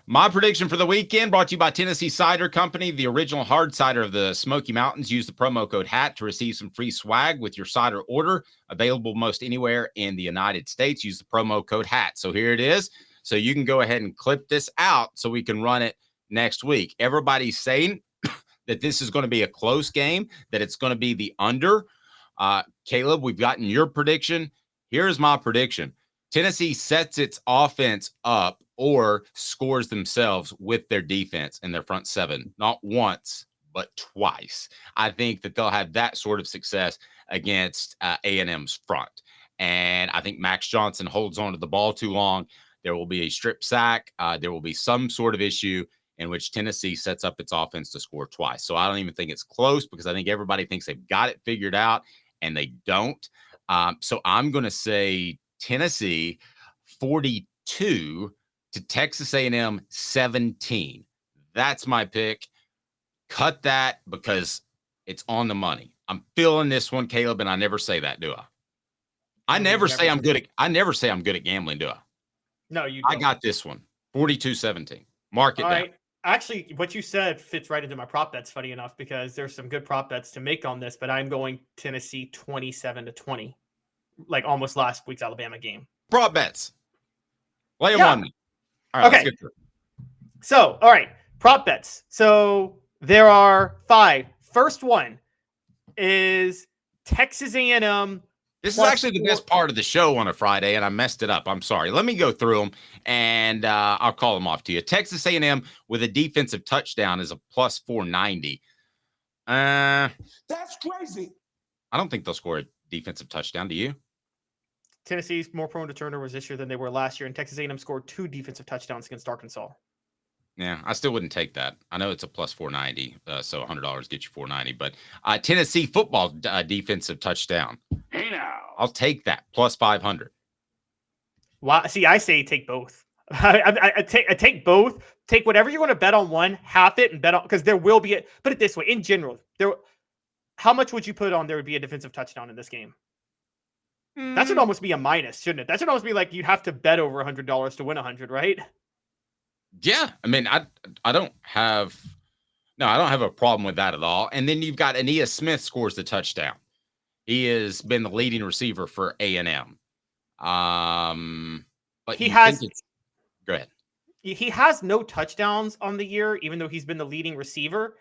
My prediction for the weekend brought to you by Tennessee Cider Company, the original hard cider of the Smoky Mountains. Use the promo code HAT to receive some free swag with your cider order. Available most anywhere in the United States. Use the promo code HAT. So here it is. So you can go ahead and clip this out so we can run it next week. Everybody's saying that this is going to be a close game, that it's going to be the under. Caleb, we've gotten your prediction. Here's my prediction. Tennessee sets its offense up or scores themselves with their defense and their front seven, not once, but twice. I think that they'll have that sort of success against A&M's front. And I think Max Johnson holds on to the ball too long. There will be a strip sack. There will be some sort of issue in which Tennessee sets up its offense to score twice. So I don't even think it's close because I think everybody thinks they've got it figured out, and they don't. So I'm going to say Tennessee 42 to Texas A&M 17. That's my pick. Cut that because it's on the money. I'm feeling this one, Caleb, and I never say that, do I? I never say I'm good at gambling, do I? No, you don't. I got this one. 42-17. Mark it down. Right. Actually, what you said fits right into my prop bets, funny enough, because there's some good prop bets to make on this, but I'm going Tennessee 27-20, like almost last week's Alabama game. Prop bets. Lay them on me. All right, okay. Let's get through. So, all right, prop bets. So there are 5. First one is Texas A&M. This is actually the best part of the show on a Friday, and I messed it up. I'm sorry. Let me go through them, and I'll call them off to you. Texas A&M with a defensive touchdown is a plus 490. That's crazy. I don't think they'll score a defensive touchdown. Do you? Tennessee's more prone to turnovers this year than they were last year, and Texas A&M scored 2 defensive touchdowns against Arkansas. Yeah, I still wouldn't take that. I know it's a plus 490, so $100 gets you 490. But Tennessee football defensive touchdown. Hey now, I'll take that plus 500. Wow. See, I say take both. I take both. Take whatever you want to bet on one, half it, and bet on, because there will be put it this way, in general, how much would you put on there would be a defensive touchdown in this game? That should almost be a minus, shouldn't it? That should almost be like you'd have to bet over $100 to win 100, right? Yeah, I mean, I don't have a problem with that at all. And then you've got Aeneas Smith scores the touchdown. He has been the leading receiver for A&M. But he has. Go ahead. He has no touchdowns on the year, even though he's been the leading receiver.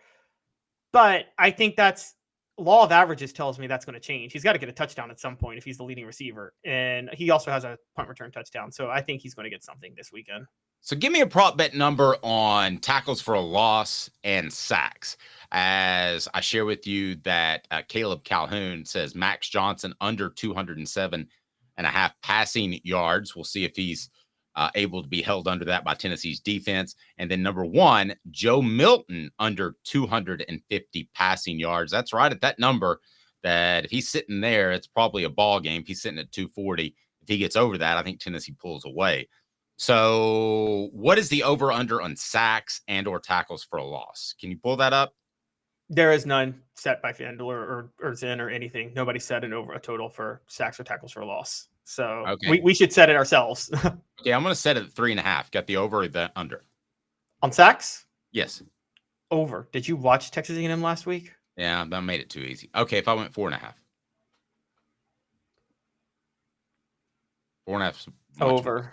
But I think that's law of averages tells me that's going to change. He's got to get a touchdown at some point if he's the leading receiver, and he also has a punt return touchdown. So I think he's going to get something this weekend. So give me a prop bet number on tackles for a loss and sacks. As I share with you that Caleb Calhoun says Max Johnson under 207.5 passing yards. We'll see if he's able to be held under that by Tennessee's defense. And then number 1, Joe Milton under 250 passing yards. That's right at that number that if he's sitting there, it's probably a ball game. If he's sitting at 240, if he gets over that, I think Tennessee pulls away. So what is the over-under on sacks and or tackles for a loss? Can you pull that up? There is none set by FanDuel or Zen or anything. Nobody set a total for sacks or tackles for a loss. So okay. we should set it ourselves. Okay, I'm going to set it at 3.5. Got the over or the under? On sacks? Yes. Over. Did you watch Texas A&M last week? Yeah, that made it too easy. Okay, if I went 4.5. 4.5.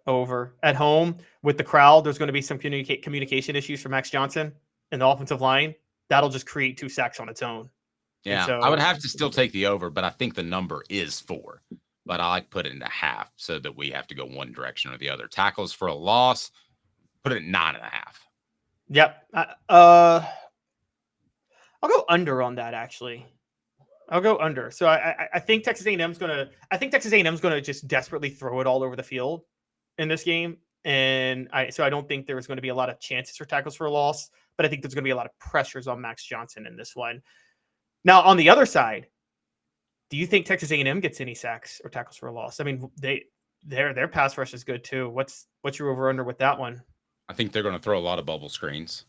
Over. At home with the crowd, there's going to be some communication issues for Max Johnson and the offensive line. That'll just create 2 sacks on its own. Yeah, so I would have to still take the over, but I think the number is 4. But I like put it in a half so that we have to go one direction or the other. Tackles for a loss, put it at 9.5. Yep. I'll go under on that, actually. I'll go under. So I think Texas A&M's going to just desperately throw it all over the field in this game. And I don't think there's going to be a lot of chances for tackles for a loss, but I think there's going to be a lot of pressures on Max Johnson in this one. Now, on the other side, do you think Texas A&M gets any sacks or tackles for a loss? I mean, their pass rush is good too. What's your over under with that one? I think they're going to throw a lot of bubble screens.